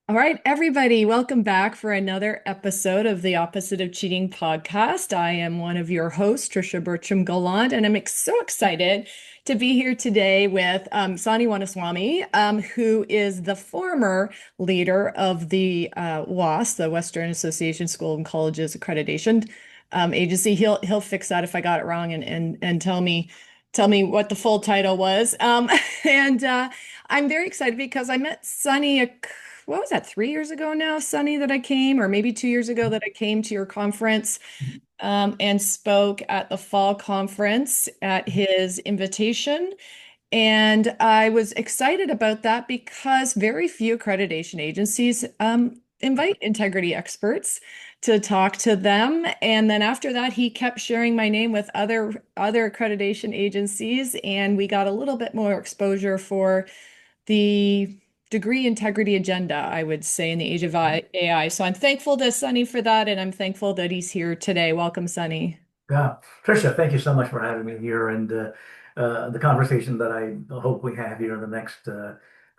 All right, everybody, welcome back for another episode of the Opposite of Cheating podcast. I am one of your hosts, Tricia Bertram-Gallant, and I'm so excited to be here today with Sonny Ramaswamy, who is the former leader of the WAS, the Western Association School and Colleges Accreditation Agency. He'll fix that if I got it wrong and tell me what the full title was. And I'm very excited because I met Sonny what was that, 3 years ago now, Sonny, that I came, or maybe 2 years ago that I came to your conference and spoke at the fall conference at his invitation. And I was excited about that because very few accreditation agencies invite integrity experts to talk to them. And then after that, he kept sharing my name with other accreditation agencies, and we got a little bit more exposure for the degree integrity agenda, I would say, in the age of AI. So I'm thankful to Sonny for that, and I'm thankful that he's here today. Welcome, Sonny. Yeah, Tricia, thank you so much for having me here and the conversation that I hope we have here in the next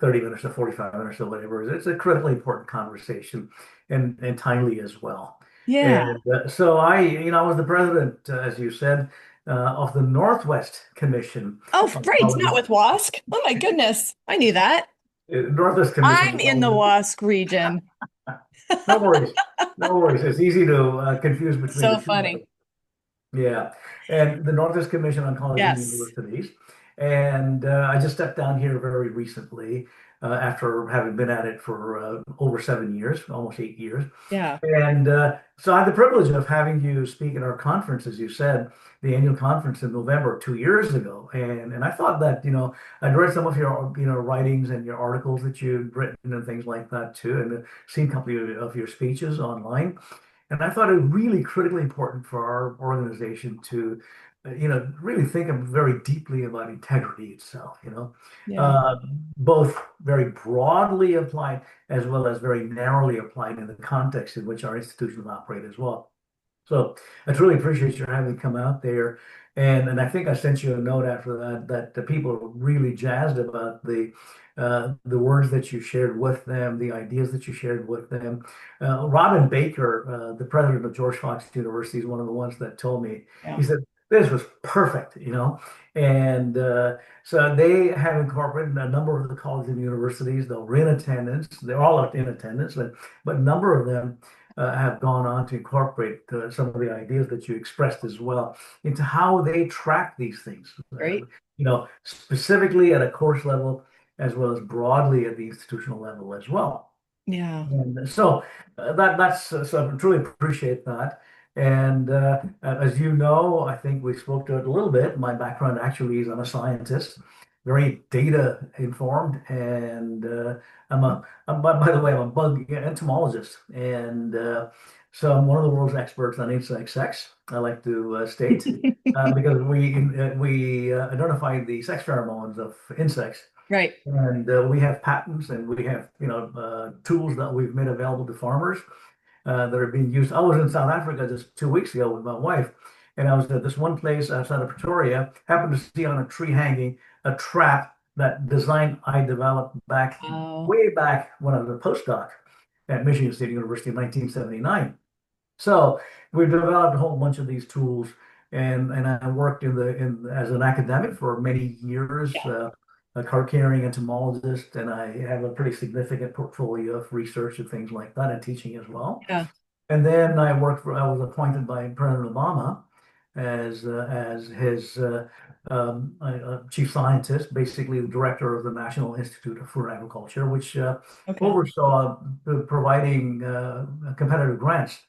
30 minutes or 45 minutes or whatever. It's a critically important conversation and timely as well. Yeah. And so I was the president, as you said, of the Northwest Commission Oh, on right. Not College, with WASC. Oh my goodness. I knew that. Northwest Commission I'm on in the College. WASC region. No worries, no worries. It's easy to confuse between the So two. funny. Yeah, and the Northwest Commission on Colleges and Yes. Universities. And I just stepped down here very recently after having been at it for over 7 years, almost 8 years. Yeah. And so I had the privilege of having you speak at our conference, as you said, the annual conference in November 2 years ago. And I thought that, I'd read some of your, writings and your articles that you'd written and things like that too, and seen a couple of your speeches online. And I thought it was really critically important for our organization to, really think very deeply about integrity itself, Yeah. uh, both very broadly applied as well as very narrowly applied in the context in which our institutions operate as well. So I truly appreciate your having come out there. And I think I sent you a note after that the people are really jazzed about the words that you shared with them, the ideas that you shared with them. Robin Baker, the president of George Fox University, is one of the ones that told me, Yeah. he said, this was perfect. And so they have incorporated a number of the colleges and universities. They're in attendance. They're all in attendance, but a number of them have gone on to incorporate some of the ideas that you expressed as well into how they track these things, Great. specifically at a course level as well as broadly at the institutional level as well. Yeah. And so so I truly appreciate that. And as you know, I think we spoke to it a little bit. My background actually is I'm a scientist, very data informed, and by the way, I'm a bug entomologist, and so I'm one of the world's experts on insect sex. I like to state because we identify the sex pheromones of insects. Right. And we have patents and we have, tools that we've made available to farmers that are being used. I was in South Africa just 2 weeks ago with my wife, and I was at this one place outside of Pretoria, happened to see on a tree hanging a trap that design I developed Oh, way back when I was a postdoc at Michigan State University in 1979. So we've developed a whole bunch of these tools, and I worked in as an academic for many years, yeah. a card carrying entomologist, and I have a pretty significant portfolio of research and things like that, and teaching as well. Yeah. And then I was appointed by President Obama as his chief scientist, basically the director of the National Institute of Food and Agriculture, which Okay. oversaw providing competitive grants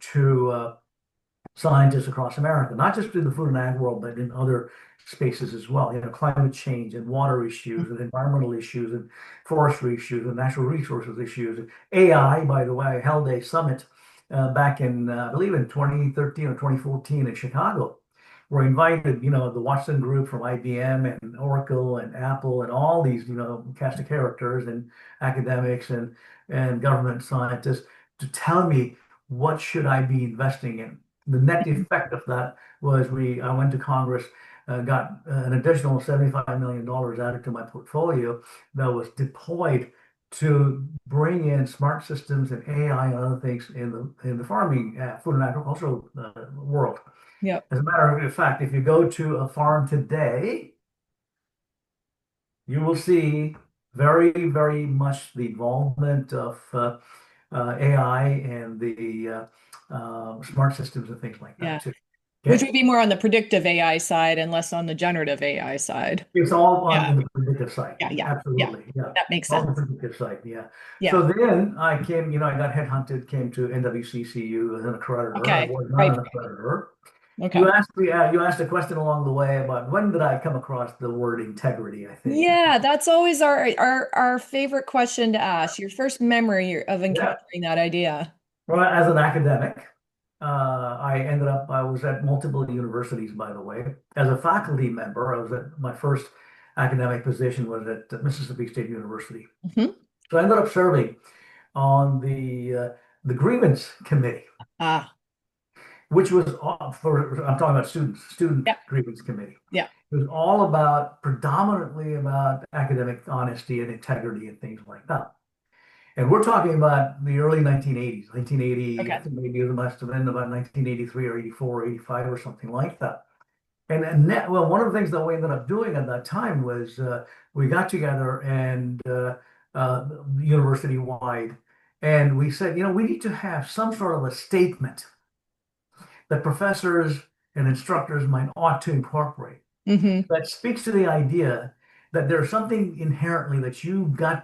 to scientists across America, not just in the food and ag world, but in other spaces as well. Climate change and water issues and environmental issues and forestry issues and natural resources issues. And AI, by the way, I held a summit back in, I believe in 2013 or 2014 in Chicago. Were invited, the Watson Group from IBM and Oracle and Apple and all these, cast of characters and academics and government scientists to tell me what should I be investing in. The net effect of that was I went to Congress, got an additional $75 million added to my portfolio that was deployed to bring in smart systems and AI and other things in the farming, food and agricultural world. Yep. As a matter of fact, if you go to a farm today, you will see very, very much the involvement of AI and the smart systems and things like that Yeah. too. Which Okay, would be more on the predictive AI side and less on the generative AI side. it's all on Yeah. in the predictive side. Yeah. Yeah. Yeah. Absolutely, yeah, That makes all the sense. predictive side. Yeah. Yeah. So then I came, I got headhunted, came to NWCCU as an accreditor. I Okay. was not Right. an accreditor. Okay. You asked a question along the way about when did I come across the word integrity, I think. Yeah, that's always our favorite question to ask. Your first memory of Yeah. encountering that idea. Well, as an academic, I was at multiple universities, by the way. As a faculty member, I was at my first academic position was at Mississippi State University. Hmm. So I ended up serving on the grievance committee, Ah, which was I'm talking about student yeah, grievance committee. yeah. It was all about predominantly about academic honesty and integrity and things like that. And we're talking about the early 1980s, 1980, I Okay. think maybe it must have been about 1983 or 84 or 85 or something like that. Well, one of the things that we ended up doing at that time was we got together and university wide, and we said, we need to have some sort of a statement that professors and instructors might ought to incorporate Hmm. that speaks to the idea that there's something inherently that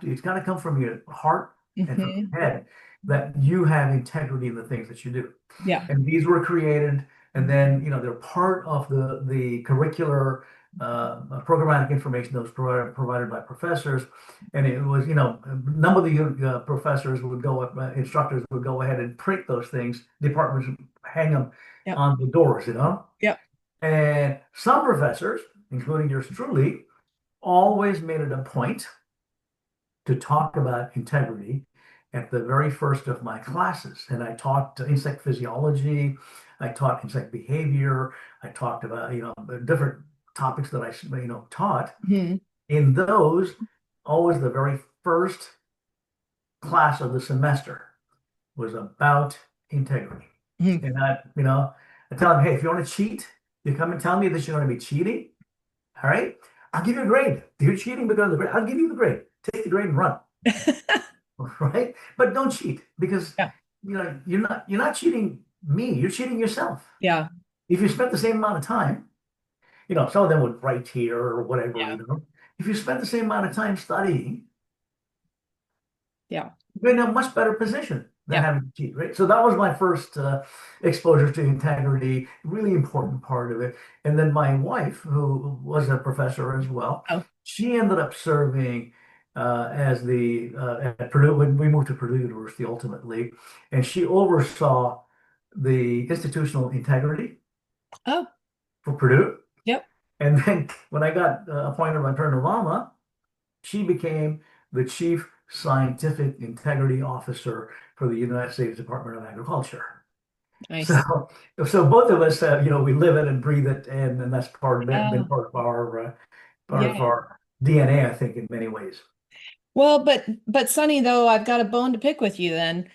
it's got to come from your heart and from Hmm. your head that you have integrity in the things that you do. Yeah. And these were created, and then, they're part of the curricular programmatic information that was provided by professors. And it was, a number of the professors would instructors would go ahead and print those things, departments would hang them Yep. on the doors. Yep. And some professors, including yours truly, always made it a point to talk about integrity at the very first of my classes. And I taught insect physiology, I taught insect behavior, I talked about, the different topics that I, taught. Hmm. In those, always the very first class of the semester was about integrity. Hmm. And I tell them, hey, if you want to cheat, you come and tell me that you're going to be cheating. All right. I'll give you a grade. You're cheating because of the grade. I'll give you the grade. Take the grade and run. Right. But don't cheat because Yeah. you're not cheating me. You're cheating yourself. Yeah. If you spent the same amount of time, some of them would write here or whatever. Yeah. If you spent the same amount of time studying, Yeah. you're in a much better position than Yeah. having to cheat, right? So that was my first exposure to integrity, really important part of it. And then my wife, who was a professor as well, Oh, she ended up serving as at Purdue when we moved to Purdue University ultimately, and she oversaw the institutional integrity oh, for Purdue. yep. And then when I got appointed by President Obama, she became the chief scientific integrity officer for the United States Department of Agriculture. Nice. So, so both of us, we live it and breathe it, and that's been Yeah. part of Yeah. our DNA, I think, in many ways. Well, but Sonny, though, I've got a bone to pick with you then.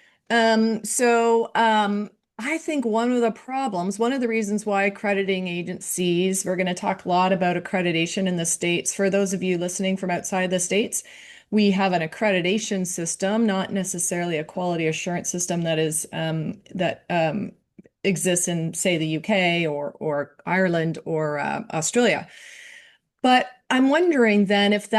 I think one of the problems, one of the reasons why accrediting agencies, we're going to talk a lot about accreditation in the States. For those of you listening from outside the States, we have an accreditation system, not necessarily a quality assurance system that exists in, say, the UK or Ireland or Australia. But I'm wondering then if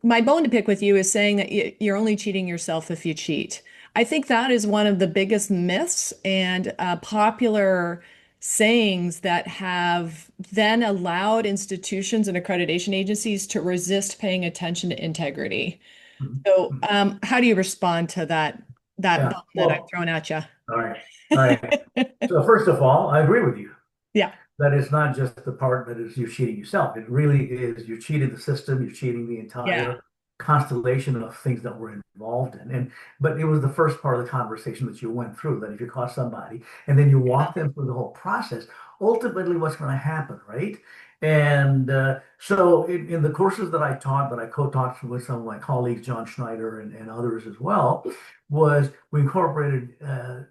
my bone to pick with you is saying that you're only cheating yourself if you cheat. I think that is one of the biggest myths and popular sayings that have then allowed institutions and accreditation agencies to resist paying attention to integrity. Mhm. So, Mhm. how do you respond to that Yeah. bone that I've Well, thrown at you? all right. All right. So first of all, I agree with you. Yeah, That it's not just the part that is you cheating yourself. It really is you cheated the system, you're cheating the yeah, entire constellation of things that we're involved in. But it was the first part of the conversation that you went through, that if you caught somebody and then you walk them through the whole process, ultimately what's going to happen, right? And so in the courses that I taught, that I co-taught with some of my colleagues, John Schneider and others as well, was we incorporated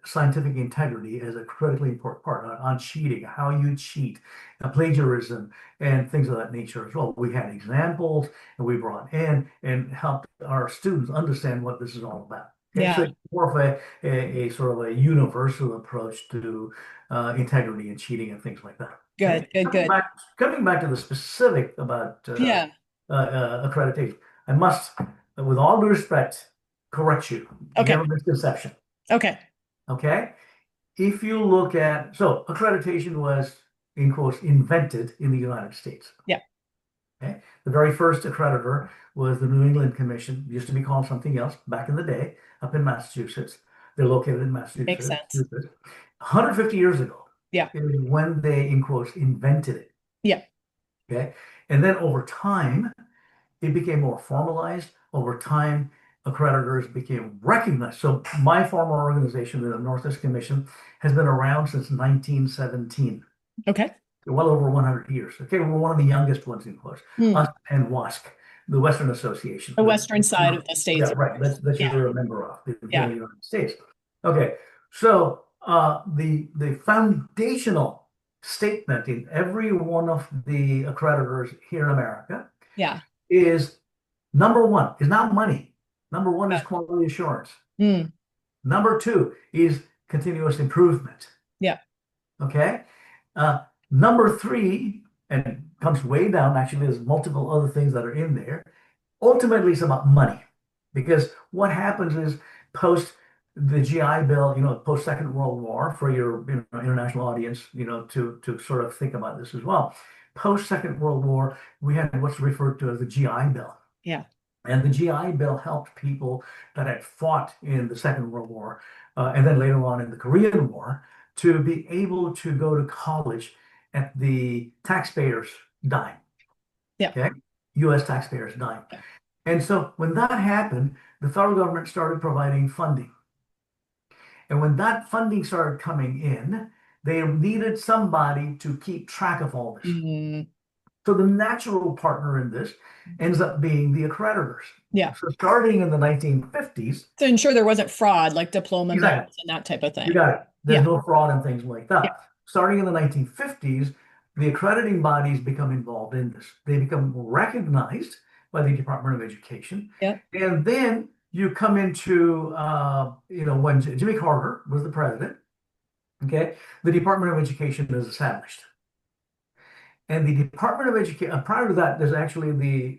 scientific integrity as a critically important part on cheating, how you cheat, plagiarism, and things of that nature as well. We had examples and we brought in and helped our students understand what this is all about. Okay, so Yeah. it's more of a sort of a universal approach to integrity and cheating and things like that. Okay, Good, good, good. coming back to the specific about Yeah. accreditation, I must, with all due respect, correct you. You Okay. have a misconception. Okay. Okay, if you look at, so accreditation was, in quotes, invented in the United States. Yeah. Okay, the very first accreditor was the New England Commission, used to be called something else back in the day, up in Massachusetts. They're located in Makes Massachusetts. sense. 150 years ago Yeah. is when they, in quotes, invented it. Yeah. Okay. And then over time, it became more formalized. Over time, accreditors became recognized. So my former organization, the Northwest Commission, has been around since 1917, Okay. well over 100 years. Okay, we're one of the youngest ones in quotes. Hmm. Us and WASC, the Western Association. The western side of the Yeah, states, of right. course. That Yeah. you're a member of here in Yeah. the United States. Okay, so the foundational statement in every one of the accreditors here in America Yeah. is number one is not money. Number one is Yeah. quality assurance. Hmm. Number two is continuous improvement. Yeah. Okay. Number three, and comes way down, actually, there's multiple other things that are in there. Ultimately, it's about money. Because what happens is post the GI Bill, post Second World War, for your international audience, to sort of think about this as well. Post Second World War, we had what's referred to as the GI Bill. Yeah. And the GI Bill helped people that had fought in the Second World War, and then later on in the Korean War, to be able to go to college at the taxpayers' dime. Yeah. Okay, U.S. taxpayers' dime. Yeah. And so when that happened, the federal government started providing funding. And when that funding started coming in, they needed somebody to keep track of all this. Hmm. So the natural partner in this ends up being the accreditors. Yeah. So starting in the 1950s, To ensure there wasn't fraud, like diploma exactly, mills and that type of you thing. got it. There's Yeah. no fraud and things like Yeah. that. Starting in the 1950s, the accrediting bodies become involved in this. They become recognized by the Department of Education. Yeah. And then you come into, when Jimmy Carter was the president, okay, the Department of Education is established. And the Department of Education, prior to that, there's actually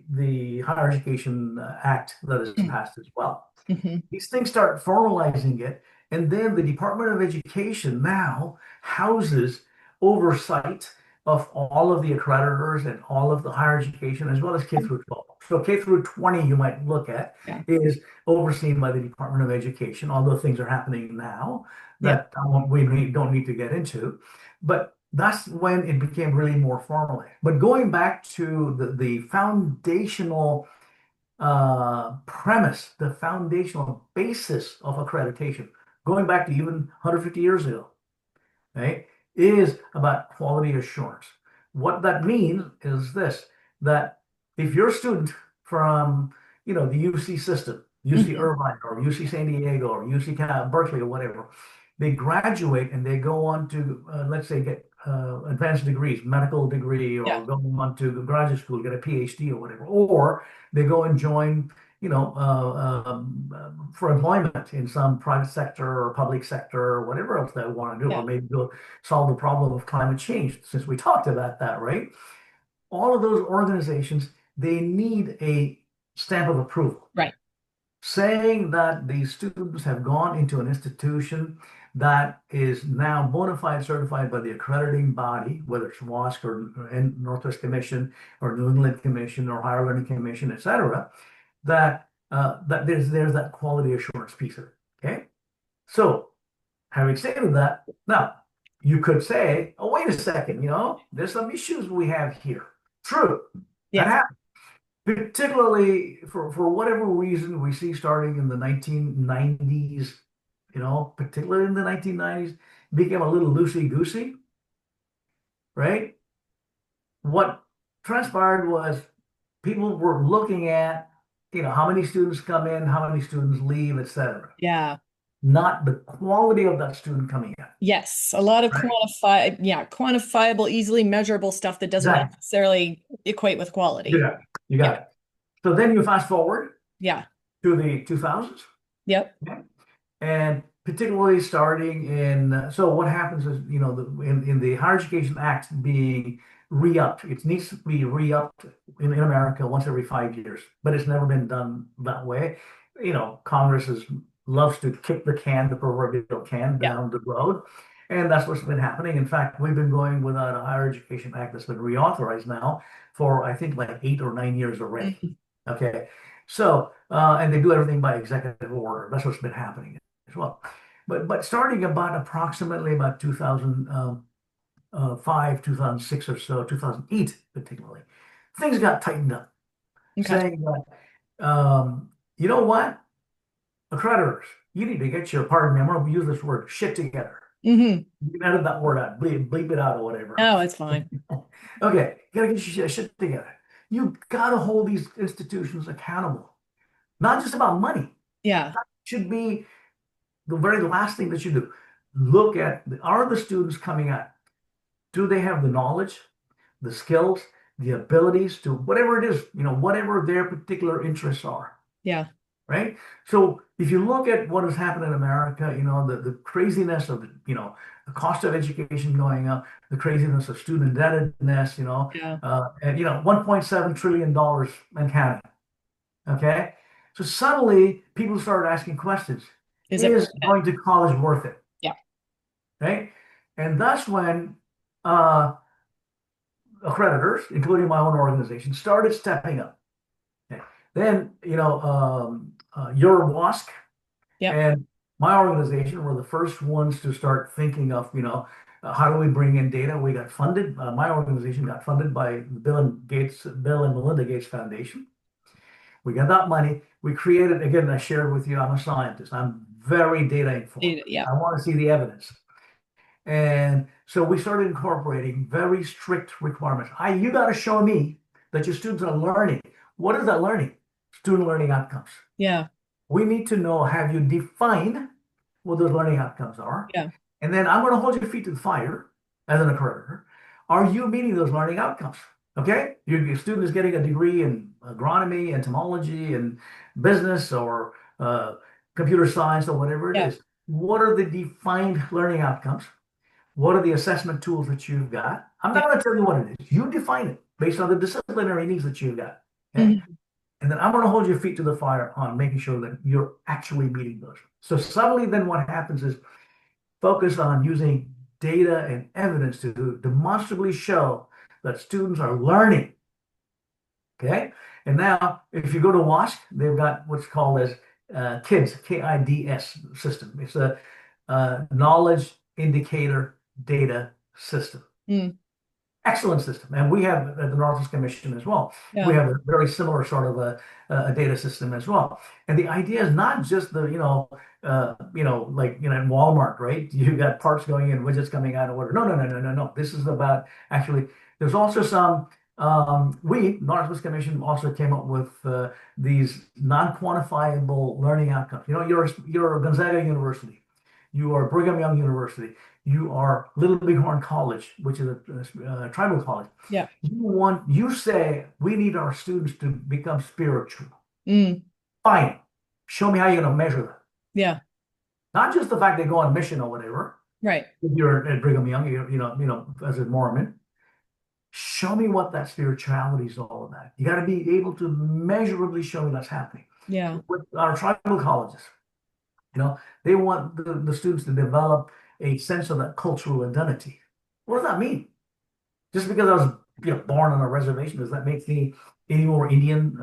the Higher Education Act that is passed as well. Mm-hmm. These things start formalizing it, and then the Department of Education now houses oversight of all of the accreditors and all of the higher education, as well as K through 12. So K through 20, you might look at, Yeah. is overseen by the Department of Education, although things are happening now Yeah. that we don't need to get into. But that's when it became really more formal. But going back to the foundational premise, the foundational basis of accreditation, going back to even 150 years ago, right, is about quality assurance. What that means is this, that if you're a student from, the UC system, UC Mm-hmm. Irvine or UC San Diego or UC Berkeley or whatever, they graduate and they go on to, let's say, get advanced degrees, medical degree, Yeah. or go on to graduate school, get a PhD or whatever, or they go and join, for employment in some private sector or public sector or whatever else they want to do, Yeah. or maybe go solve the problem of climate change, since we talked about that, right? All of those organizations, they need a stamp of approval, Right. saying that these students have gone into an institution that is now bona fide certified by the accrediting body, whether it's WASC or Northwest Commission or New England Commission or Higher Learning Commission, et cetera, that there's that quality assurance piece of it. Okay. So having stated that, now you could say, oh, wait a second, there's some issues we have here. True. That Yeah. happens. Particularly for whatever reason, we see starting in the 1990s, particularly in the 1990s, became a little loosey-goosey, right? What transpired was people were looking at, how many students come in, how many students leave, et cetera, Yeah. not the quality of that student coming in, Yes. A lot of right? quantifiable, easily measurable stuff that doesn't Exactly. necessarily equate with You quality. got it. You Yeah. got it. So then you fast forward Yeah. to the 2000s. Yep. Okay? And particularly starting in, so what happens is, in the Higher Education Act being re-upped, it needs to be re-upped in America once every 5 years, but it's never been done that way. Congress loves to kick the proverbial can Yeah. down the road. And that's what's been happening. In fact, we've been going without a Higher Education Act that's been reauthorized now for, I think, like 8 or 9 years already. Mhm. Okay. So, and they do everything by executive order. That's what's been happening as well. But starting about 2005, 2006 or so, 2008 particularly, things got tightened up, Okay. saying that, you know what, accreditors, you need to get your, pardon me, I'm going to use this word, shit together. Hmm. You can edit that word out, bleep it out or whatever. Oh, it's fine. Okay, you gotta get your shit together. You gotta hold these institutions accountable, not just about money. Yeah. Should be the very last thing that you do. Look at, are the students coming out? Do they have the knowledge, the skills, the abilities to whatever it is, whatever their particular interests are, Yeah. right? So if you look at what has happened in America, the craziness of, the cost of education going up, the craziness of student indebtedness, Yeah. and, $1.7 trillion in Canada. Okay. So suddenly people started asking questions. Is it worth Is it? going to college worth it? Yeah. Right. And that's when uh, accreditors, including my own organization, started stepping up. Okay. Then, your WASC Yep. and my organization were the first ones to start thinking of, how do we bring in data? We got funded. My organization got funded by the Bill and Melinda Gates Foundation. We got that money. We created, again, I shared with you, I'm a scientist. I'm very data informed. Yeah. I want to see the evidence. And so we started incorporating very strict requirements. You got to show me that your students are learning. What is that learning? Student learning outcomes. Yeah. We need to know, have you defined what those learning outcomes are? Yeah. And then I'm going to hold your feet to the fire as an accreditor. Are you meeting those learning outcomes? Okay, your student is getting a degree in agronomy, entomology, and business or computer science or whatever it Yeah. is. What are the defined learning outcomes? What are the assessment tools that you've got? I'm Yeah. not going to tell you what it is. You define it based on the disciplinary needs that you've got. Okay. Mhm. And then I'm going to hold your feet to the fire on making sure that you're actually meeting those. So suddenly then what happens is focus on using data and evidence to demonstrably show that students are learning. Okay. And now if you go to WASC, they've got what's called as KIDS, KIDS system. It's a knowledge indicator data system. Mm. Excellent system. And we have at the Northwest Commission as well. We Yeah. have a very similar sort of a data system as well. And the idea is not just the, like, in Walmart, right? You got parts going in, widgets coming out of order. No, no, no, no, no, no. This is about actually, there's also some, Northwest Commission also came up with these non-quantifiable learning outcomes. You're Gonzaga University. You are Brigham Young University. You are Little Bighorn College, which is a tribal college. Yeah. You say we need our students to become spiritual. Mm. Fine. Show me how you're going to measure that. Yeah. Not just the fact they go on mission or whatever. Right. If you're at Brigham Young, as a Mormon, show me what that spirituality is all about. You got to be able to measurably show me that's happening. Yeah. With our tribal colleges, they want the students to develop a sense of that cultural identity. What does that mean? Just because I was born on a reservation, does that make me any more Indian?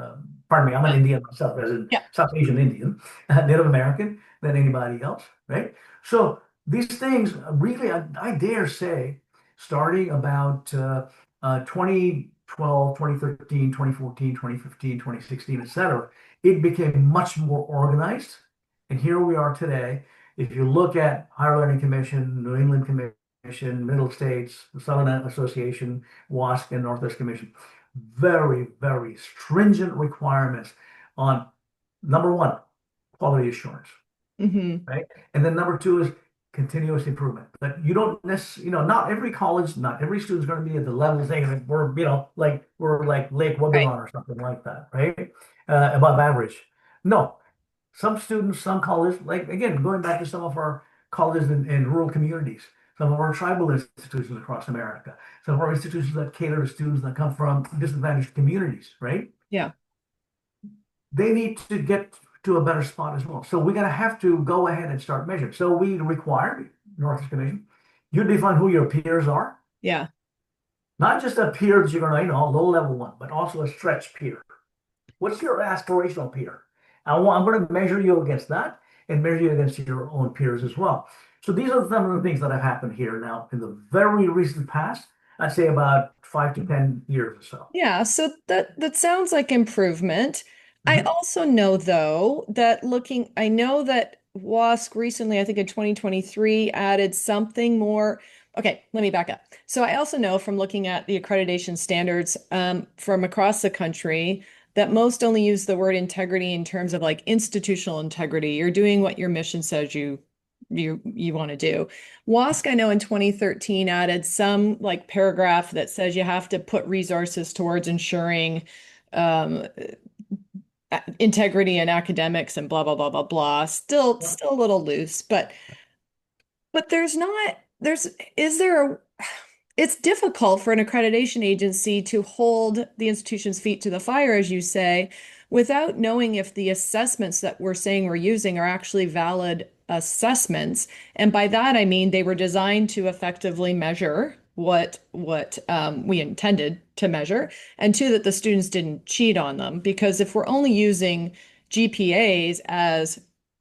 Pardon me, I'm an Indian myself, as in Yeah. South Asian Indian, Native American than anybody else, right? So these things really, I dare say, starting about 2012, 2013, 2014, 2015, 2016, et cetera, it became much more organized. And here we are today. If you look at Higher Learning Commission, New England Commission, Middle States, the Southern Association, WASC, and Northwest Commission. very, very stringent requirements on number one, quality assurance, Hmm. right? And then number two is continuous improvement. But you don't necessarily, not every college, not every student's going to be at the level saying that we're like Lake Right. Wobegon or something like that, right? Above average. No, some students, some colleges, like again, going back to some of our colleges in rural communities, some of our tribal institutions across America, some of our institutions that cater to students that come from disadvantaged communities, right? Yeah. They need to get to a better spot as well. So we're going to have to go ahead and start measuring. So we require, Northeast Commission, you define who your peers are, Yeah. not just a peer that you're going to, low level one, but also a stretch peer. What's your aspirational peer? I'm going to measure you against that and measure you against your own peers as well. So these are some of the things that have happened here now in the very recent past. I'd say about 5 to 10 years or so. Yeah, so that sounds like improvement. I Mhm. also know though that I know that WASC recently, I think in 2023, added something more. Okay, let me back up. So I also know from looking at the accreditation standards from across the country that most only use the word integrity in terms of like institutional integrity. You're doing what your mission says you want to do. WASC, I know in 2013 added some like paragraph that says you have to put resources towards ensuring um, integrity in academics and blah blah blah blah blah. Still a little loose, but there's is there a it's difficult for an accreditation agency to hold the institution's feet to the fire, as you say, without knowing if the assessments that we're saying we're using are actually valid assessments. And by that, I mean they were designed to effectively measure what we intended to measure, and two, that the students didn't cheat on them. Because if we're only using GPAs as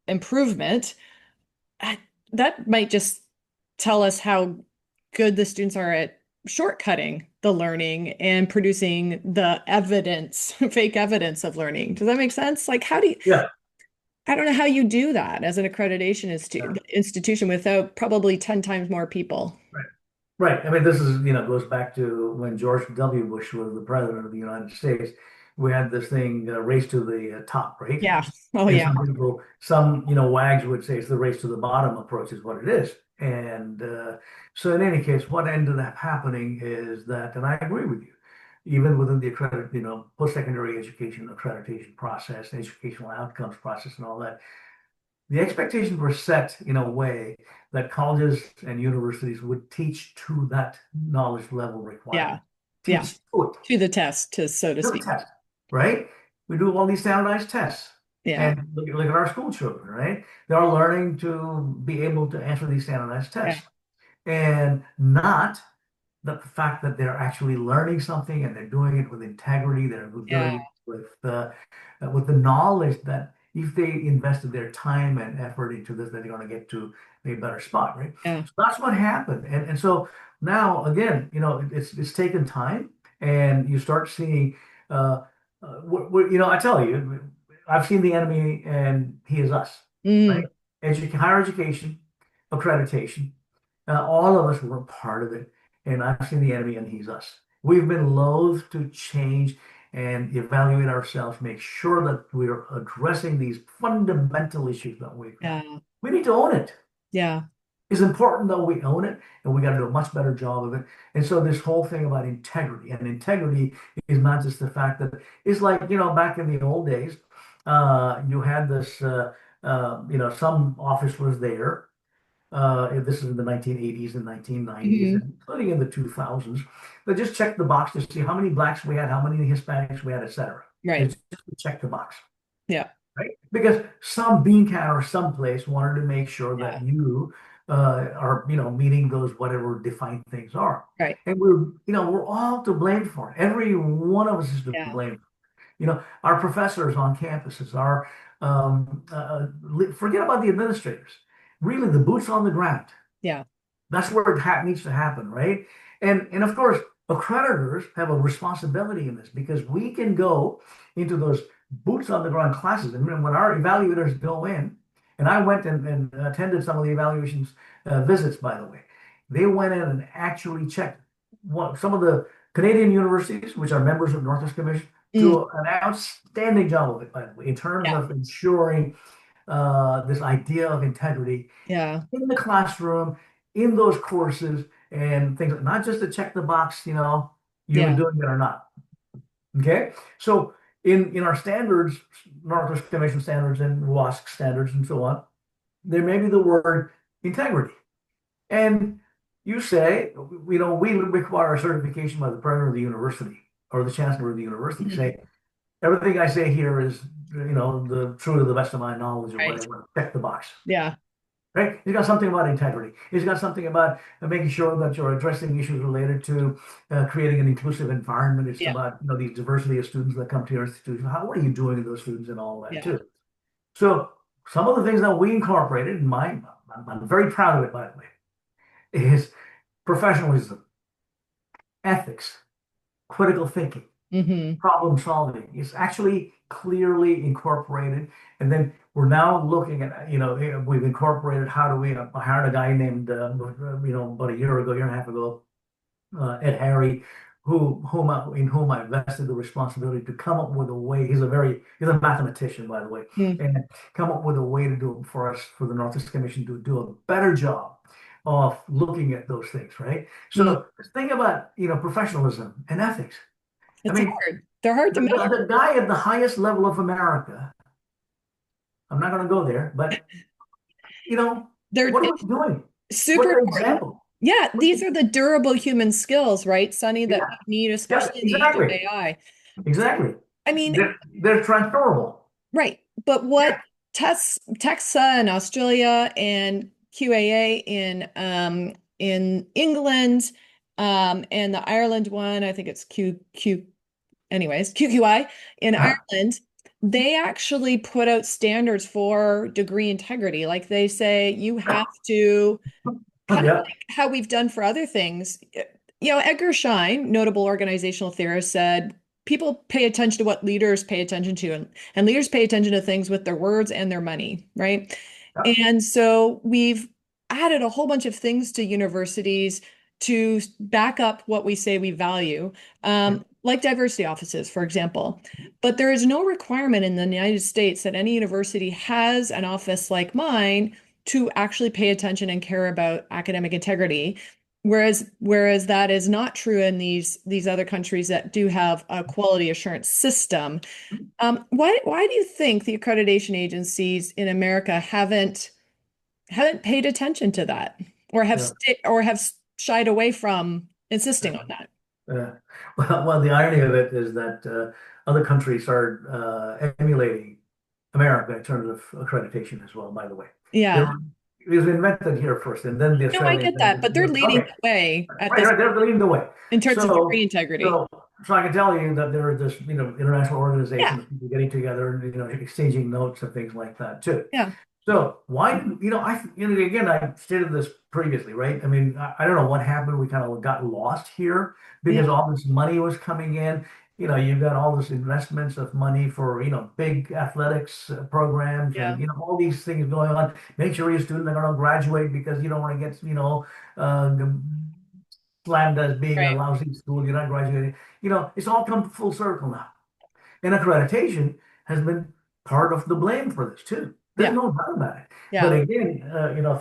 improvement, I- that might just tell us how good the students are at shortcutting the learning and producing the evidence, fake evidence of learning. Does that make sense? Like, Yeah. I don't know how you do that as an accreditation Yeah. institution without probably 10 times more people. Right. Right. I mean, this is, goes back to when George W. Bush was the president of the United States. We had this thing, race to the top, right? Yeah. Oh, And yeah. some people, wags would say it's the race to the bottom approach is what it is. And so, in any case, what ended up happening is that, and I agree with you, even within the post-secondary education accreditation process, educational outcomes process, and all that, the expectations were set in a way that colleges and universities would teach to that knowledge level Yeah. requirement, Yeah. teach to it, To the test, to so to to the speak. test, right? We do all these standardized tests. Yeah. And look at our school children, right? They're learning to be able to answer these standardized Yeah. tests and not that the fact that they're actually learning something and they're doing it with integrity, they're Yeah. doing it with the knowledge that if they invested their time and effort into this, that they're going to get to a better spot, right? Yeah. So that's what happened, and so now again, it's taken time, and you start seeing, I tell you, I've seen the enemy, and he is us, right? Mm, Higher education, accreditation. All of us were part of it, and I've seen the enemy, and he's us. We've been loath to change and evaluate ourselves, make sure that we're addressing these fundamental issues that we've got. yeah. We need to own it. Yeah. It's important that we own it, and we got to do a much better job of it. And so this whole thing about integrity, and integrity is not just the fact that it's like, back in the old days, you had this, some office was there, this is in the 1980s and 1990s, Hmm. and including in the 2000s. They just checked the box to see how many blacks we had, how many Hispanics we had, et cetera. Right. It's just to check the box, Yeah. right? Because some bean counter or someplace wanted to make sure Yeah. that you are, meeting those whatever defined things are. Right. And we're all to blame for it. Every one of us is to Yeah. blame. Our professors on campuses, forget about the administrators. Really, the boots on the ground. Yeah. That's where it needs to happen, right? And of course, accreditors have a responsibility in this because we can go into those boots on the ground classes. And when our evaluators go in, and I went and attended some of the evaluations visits, by the way, they went in and actually checked some of the Canadian universities, which are members of Northwest Commission, Mm, do an outstanding job of it, by the way, in terms yeah. of ensuring this idea of integrity Yeah. in the classroom, in those courses, and things, not just to check the box, you're Yeah. doing it or not. Okay, so in our standards, Northwest Commission standards and WASC standards and so on, there may be the word integrity. And you say, we require a certification by the president of the university or the chancellor of the university. Mhm. Say, everything I say here is, the true to the best of my knowledge or Right. whatever. Check the box. Yeah. Right? He's got something about integrity. He's got something about making sure that you're addressing issues related to creating an inclusive environment. It's Yeah. about, these diversity of students that come to your institution. What are you doing with those students and all that Yeah. too? So some of the things that we incorporated in mine, I'm very proud of it, by the way, is professionalism, ethics, critical thinking, Hmm. problem solving. It's actually clearly incorporated. And then we're now looking at, we've incorporated how do we hired a guy named, about a year and a half ago, Ed Harry, in whom I vested the responsibility to come up with a way. He's a mathematician, by the way, Mm, and come up with a way to do it for us, for the Northeast Commission to do a better job of looking at those things, right? mm. So think about, professionalism and ethics. I It's mean, hard. They're hard to the measure. guy at the highest level of America, I'm not going to go there, but They're what are we doing? What's super the important. example? Yeah, these are the durable human skills, right, Sonny, that Yeah, we need, yeah, especially in the age of exactly, AI. exactly. I mean, They're transferable. right. But what Yeah, Texas and Australia and QAA in England, and the Ireland one, I think it's anyways, QQI in uh-huh. Ireland, they actually put out standards for degree integrity. Like they say you have to kind of Yeah, like how we've done for other things. Edgar Schein, notable organizational theorist, said people pay attention to what leaders pay attention to, and leaders pay attention to things with their words and their money, right? yeah, And so we've added a whole bunch of things to universities to back up what we say we value, yeah, like diversity offices, for example. But there is no requirement in the United States that any university has an office like mine to actually pay attention and care about academic integrity. Whereas that is not true in these other countries that do have a quality assurance system. Why do you think the accreditation agencies in America haven't paid attention to that, or yeah. have shied away from insisting on that? Yeah. Well, the irony of it is that other countries are emulating America in terms of accreditation as well, by the way. They Yeah. were, it was invented here first, and then the No, I Australians. get that, but they're leading Okay, the way at right, this right, they're leading the way. in terms of degree So, integrity. so, so I can tell you that there are this, international Yeah. organization of people getting together and, exchanging notes and things like that too. Yeah. So why, again, I stated this previously, right? I mean, I don't know what happened. We kind of got lost here Yeah. because all this money was coming in. You've got all this investments of money for, big athletics programs and, Yeah. all these things going on. Make sure your students are going to graduate because you don't want to get, uh, slammed as being a Right. lousy school. You're not graduating. It's all come full circle now. And accreditation has been part of the blame for this too. There's Yeah. no doubt about it. But Yeah. again,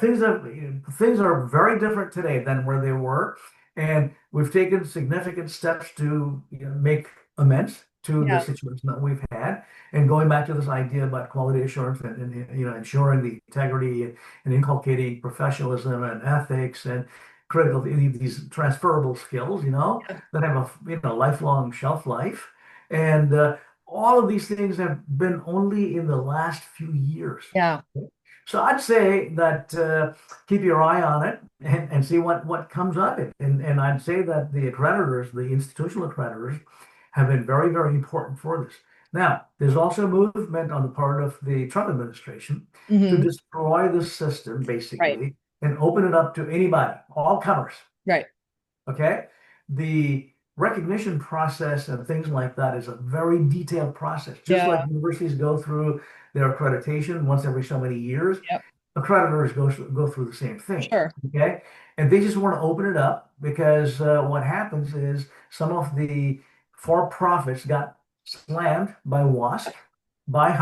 things are very different today than where they were, and we've taken significant steps to make amends to the Yeah. situation that we've had, and going back to this idea about quality assurance and ensuring the integrity and inculcating professionalism and ethics and critical these transferable skills, that have a lifelong shelf life. And all of these things have been only in the last few years. Yeah. So I'd say that keep your eye on it and see what comes of it. And I'd say that the accreditors, the institutional accreditors, have been very, very important for this. Now, there's also movement on the part of the Trump administration to Hmm. destroy the system, Right. basically, and open it up to anybody, all comers. Right. Okay. The recognition process and things like that is a very detailed process, just Yeah. like universities go through their accreditation once every so many years. Yep. accreditors go through the same thing. Sure. Okay. And they just want to open it up because what happens is some of the for-profits got slammed by WASC, by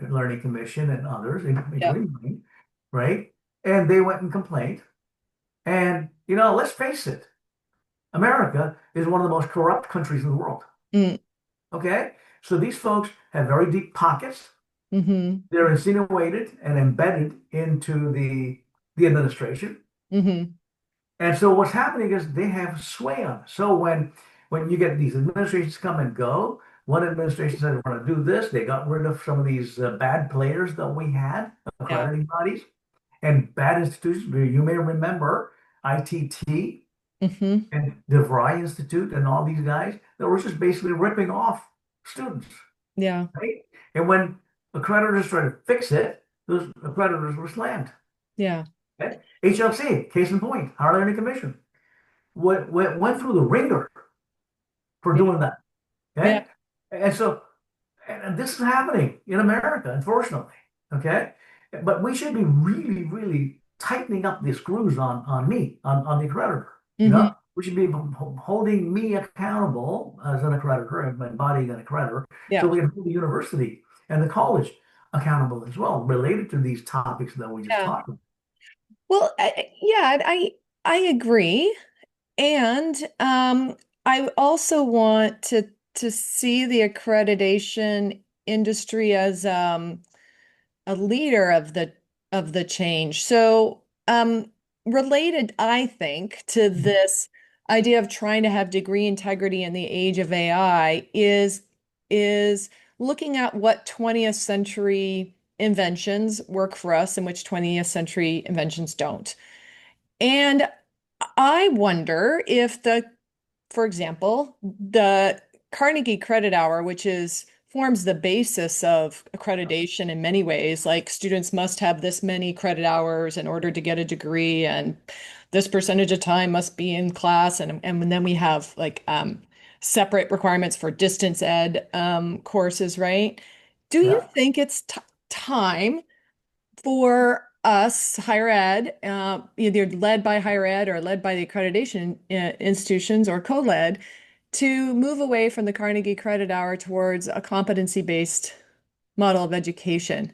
Learning Commission and others, Yeah. including me, right? And they went and complained. And, let's face it, America is one of the most corrupt countries in the world. Mm, Okay. So these folks have very deep pockets. mm-hmm. They're insinuated and embedded into the administration. Mm-hmm. And so what's happening is they have sway on it. So when you get these administrations come and go, one administration said we're going to do this. They got rid of some of these bad players that we had, Yeah. accrediting bodies, and bad institutions. You may remember ITT Mm-hmm. and DeVry Institute and all these guys that were just basically ripping off students, Yeah. right? And when accreditors tried to fix it, those accreditors were slammed. Yeah. Okay? HLC, case in point, Higher Learning Commission, went through the ringer for Yeah. doing that. Yeah. Okay. And so, and this is happening in America, unfortunately. Okay. But we should be really, really tightening up the screws on the accreditor. Mm-hmm. We should be holding me accountable as an accreditor and embodying an accreditor so Yeah. we can hold the university and the college accountable as well, related to these topics that we just Yeah. talked about. Well, yeah, I agree. And I also want to see the accreditation industry as a leader of the change. So, related, I think, to this idea of trying to have degree integrity in the age of AI is looking at what 20th century inventions work for us and which 20th century inventions don't. And I wonder if for example, the Carnegie Credit Hour, which is forms the basis of accreditation in many ways, like students must have this many credit hours in order to get a degree, and this percentage of time must be in class, and then we have like separate requirements for distance ed courses, right? Do you Yeah. think it's t time for us, higher ed, either led by higher ed or led by the accreditation institutions or co-led, to move away from the Carnegie Credit Hour towards a competency-based model of education?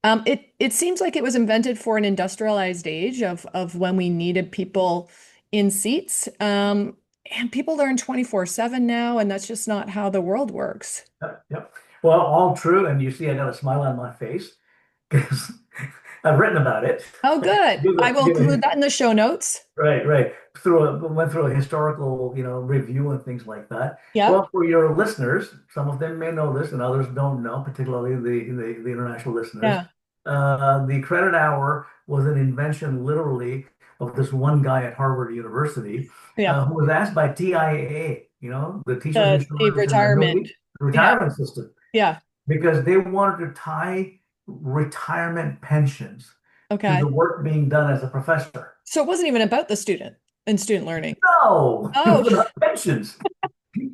It seems like it was invented for an industrialized age of when we needed people in seats. And people learn 24/7 now, and that's just not how the world works. Yep. Yep. Well, all true. And you see, I got a smile on my face because I've written about it. Oh, good. I will Give include a, that in the show notes. right, right. Went through a historical, review and things like that. Yep. Well, for your listeners, some of them may know this and others don't know, particularly the international listeners. Yeah. The credit hour was an invention, literally, of this one guy at Harvard University Yeah. who was asked by TIAA, the Teachers The Insurance and retirement. Annuity Yeah. Retirement System, Yeah. because they wanted to tie retirement pensions to Okay. the work being done as a professor. So it wasn't even about the student and student learning. No, it Oh, was about pensions.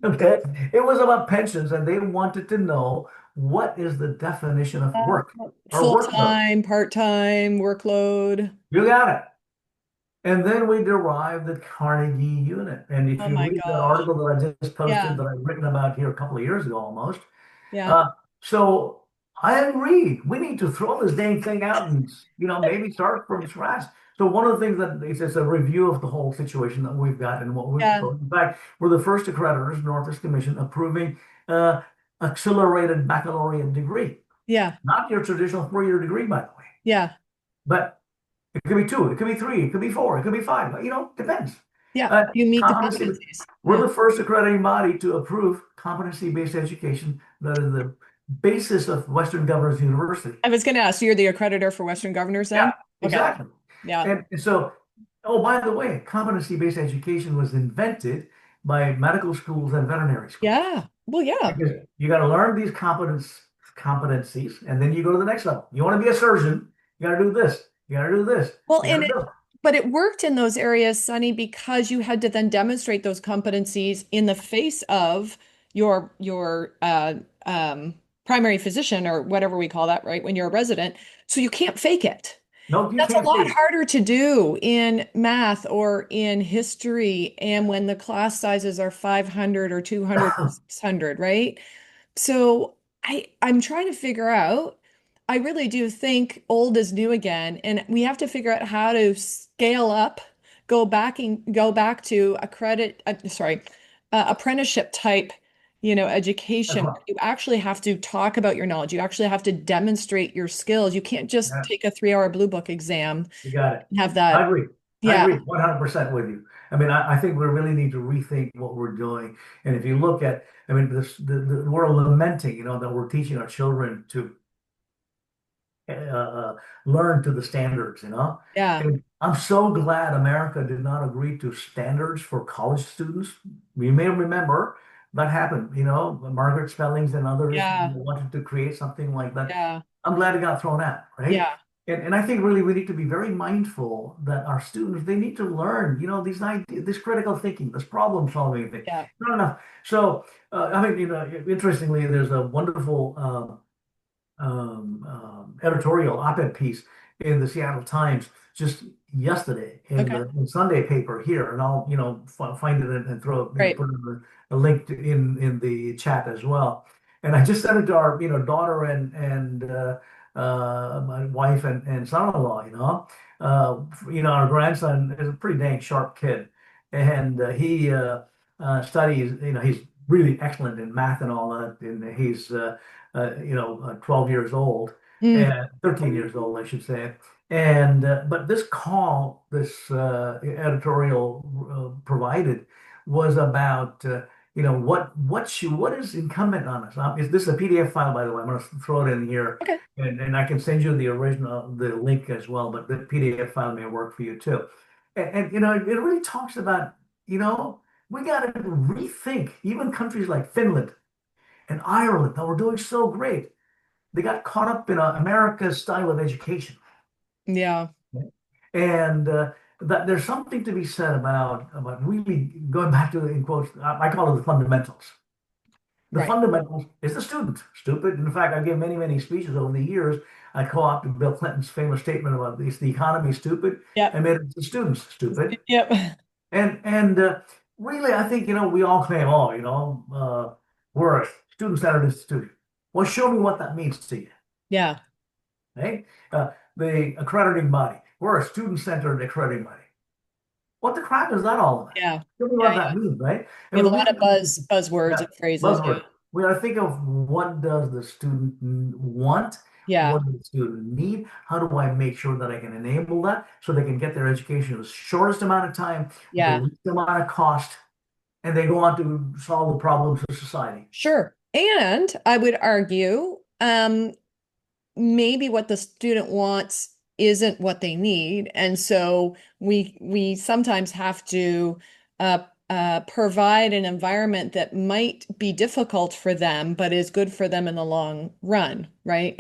Okay. It was about pensions, and they wanted to know what is the definition of work or workload. full-time, part-time, workload. You got it. And then we derived the Carnegie unit. And if Oh you my read that gosh. article that I just posted Yeah. that I've written about here a couple of years ago almost, Yeah. uh, so I agree. We need to throw this dang thing out and maybe start from scratch. So one of the things that it's a review of the whole situation that we've got and what we've Yeah. proposed. In fact, we're the first accreditors, Northwest Commission, approving uh, accelerated baccalaureate degree. Yeah. Not your traditional 4-year degree, by the way, Yeah. but it could be 2, it could be 3, it could be 4, it could be 5. Depends. Yeah. Uh, You meet the competency. competencies. We're Yeah. the first accrediting body to approve competency-based education. That is the basis of Western Governors University. I was going to ask, you're the accreditor for Western Governors Yeah, then? Okay. exactly. Yeah. And so, oh, by the way, competency-based education was invented by medical schools and veterinary schools. Yeah. Well, yeah. Because you got to learn these competencies, and then you go to the next level. You want to be a surgeon, you got to do this. You got to do this. Well, You got to do it. but it worked in those areas, Sonny, because you had to then demonstrate those competencies in the face of your primary physician or whatever we call that, right? When you're a resident. So you can't fake it. No, you That's a can't lot see. harder to do in math or in history, and when the class sizes are 500 or 200 or 600, right? So I'm trying to figure out, I really do think old is new again, and we have to figure out how to scale up, go back to apprenticeship type, That's education. right. You actually have to talk about your knowledge. You actually have to demonstrate your skills. You can't just Yeah, take a 3-hour blue book exam you got it. and have I that. agree. I Yeah, agree 100% with you. I mean, I think we really need to rethink what we're doing. And if you look at, I mean, we're lamenting, that we're teaching our children to learn to the standards. yeah, And I'm so glad America did not agree to standards for college students. You may remember that happened, Margaret Spellings and others yeah, wanted to create something like that. yeah, I'm glad it got thrown out, right? yeah, And I think really we need to be very mindful that our students, they need to learn, these ideas, this critical thinking, this problem solving thing. yeah. Not enough. So, I mean, interestingly, there's a wonderful editorial op-ed piece in the Seattle Times just yesterday in Okay, the Sunday paper here, and I'll find it and throw great. put a link in the chat as well. And I just sent it to our daughter and my wife and son-in-law. Our grandson is a pretty dang sharp kid, and he studies. He's really excellent in math and all that, and he's 12 years old Mm, and 13 years old, I should say. And but this editorial provided was about what is incumbent on us. This is a PDF file, by the way. I'm going to throw it in here, okay. and I can send you the link as well. But the PDF file may work for you too. And it really talks about we got to rethink even countries like Finland and Ireland that were doing so great. They got caught up in America's style of education. Yeah, And that there's something to be said about really going back to, in quotes, I call it the fundamentals. The right. fundamentals is the student. Stupid. In fact, I give many, many speeches over the years. I co-opted Bill Clinton's famous statement about is the economy stupid? I Yep. made it the students stupid. Yep. And really, I think, we all claim, oh, we're a student-centered institution. Well, show me what that means to you. Yeah. Right? The accrediting body. We're a student-centered accrediting body. What the crap is that all about? Yeah. Tell me Yeah. what that means, right? We And have we a lot really, of buzzwords yeah, and phrases. Yeah. buzzword. We got to think of what does the student want? Yeah. What does the student need? How do I make sure that I can enable that so they can get their education in the shortest amount of time, the Yeah. least amount of cost, and they go on to solve the problems of society. Sure. And I would argue, maybe what the student wants isn't what they need. And so we sometimes have to provide an environment that might be difficult for them, but is good for them in the long run, right?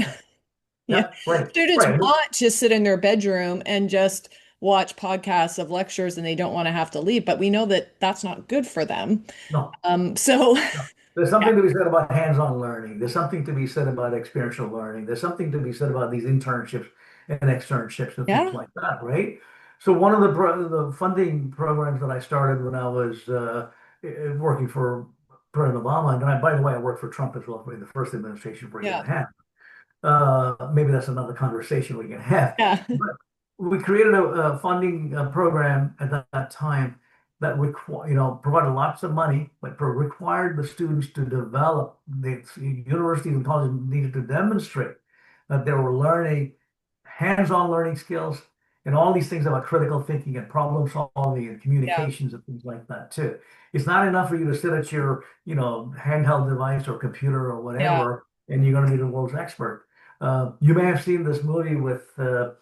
Yeah. Yeah, right, Students right. want to sit in their bedroom and just watch podcasts of lectures and they don't want to have to leave, but we know that that's not good for them. No, So no. There's yeah, something to be said about hands-on learning. There's something to be said about experiential learning. There's something to be said about these internships and externships and things yeah, like that, right? So one of the funding programs that I started when I was working for President Obama, and by the way, I worked for Trump as well for the first administration for a year yeah, and a half. Maybe that's another conversation we can have. yeah, But we created a funding program at that time that provided lots of money, but required the students to develop. The universities and colleges needed to demonstrate that they were learning hands-on learning skills and all these things about critical thinking and problem solving and yeah, communications and things like that too. It's not enough for you to sit at your, handheld device or computer or yeah. whatever, and you're going to be the world's expert. You may have seen this movie with, oh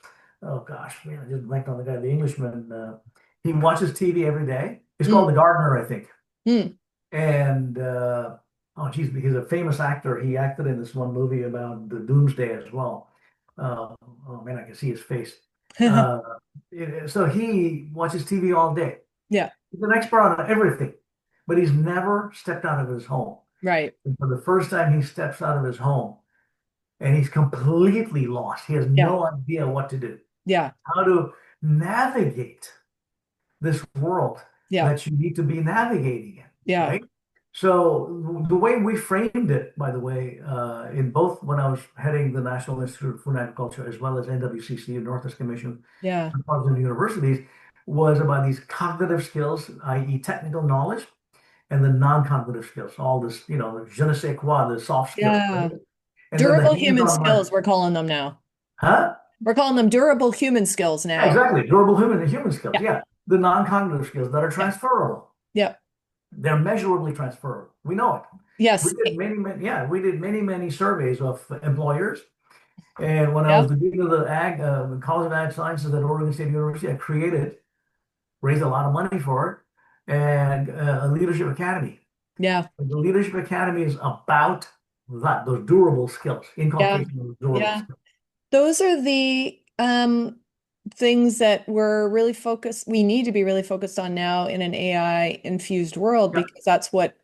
gosh, man, I just blanked on the guy, the Englishman. He watches TV every day. It's Mm, called The Gardener, I think. mm. And oh, geez, he's a famous actor. He acted in this one movie about the Doomsday as well. Oh man, I can see his face. Uh, so he watches TV all day. Yeah, He's an expert on everything, but he's never stepped out of his home. right. And for the first time, he steps out of his home and he's completely lost. He has Yeah, no idea what to do. Yeah. how to navigate this world Yeah. that you need to be navigating in, Yeah. right? So the way we framed it, by the way, in both when I was heading the National Institute of Food and Agriculture as well as NWCCU, Northwest Commission Yeah. for Colleges and Universities, was about these cognitive skills, i.e. technical knowledge, and the non-cognitive skills, all this, the je ne sais quoi, the soft skills, Yeah. right? And then the Durable human hands-on learning. skills, we're calling them now. Huh? We're calling them durable human skills Yeah, now. exactly. Durable human skills. Yeah. Yeah. The non-cognitive skills that are Yeah. transferable. Yeah. They're measurably transferable. We know it. We Yes. did we did many surveys of employers. And when I was Yep. the dean of the College of Ag Sciences at Oregon State University, raised a lot of money for it, and a leadership academy. Yeah. The leadership academy is about that, those durable skills, Yeah. inculcation of durable Yeah. skills. Those are the things that we need to be really focused on now in an AI infused world, Yeah, because that's what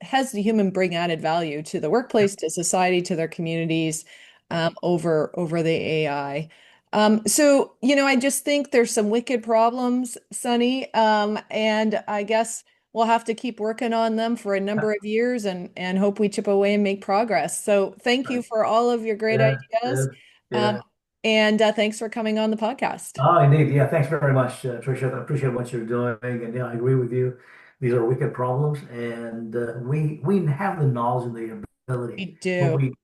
has the human bring added value to the yeah, workplace, to society, to their communities, yeah. over the AI. So, I just think there's some wicked problems, Sonny, and I guess we'll have to keep working on them for a Yeah. number of years and hope we chip away and make progress. So, thank you Right. for all of your great Yeah, ideas, yeah, um, yeah. and thanks for coming on the podcast. Oh, indeed. Yeah, thanks very much, Tricia. I appreciate what you're doing. And yeah, I agree with you. These are wicked problems, and we have the knowledge and the ability, We but do. we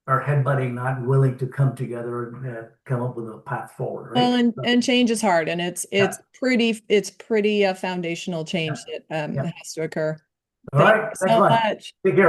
are headbutting, not willing to come together and come up with a path forward, Well, right? and change is hard, and it's Yeah, it's pretty it's pretty foundational yeah, change that yeah. has to occur. All Thank right. you Thanks a so lot. much. Take care.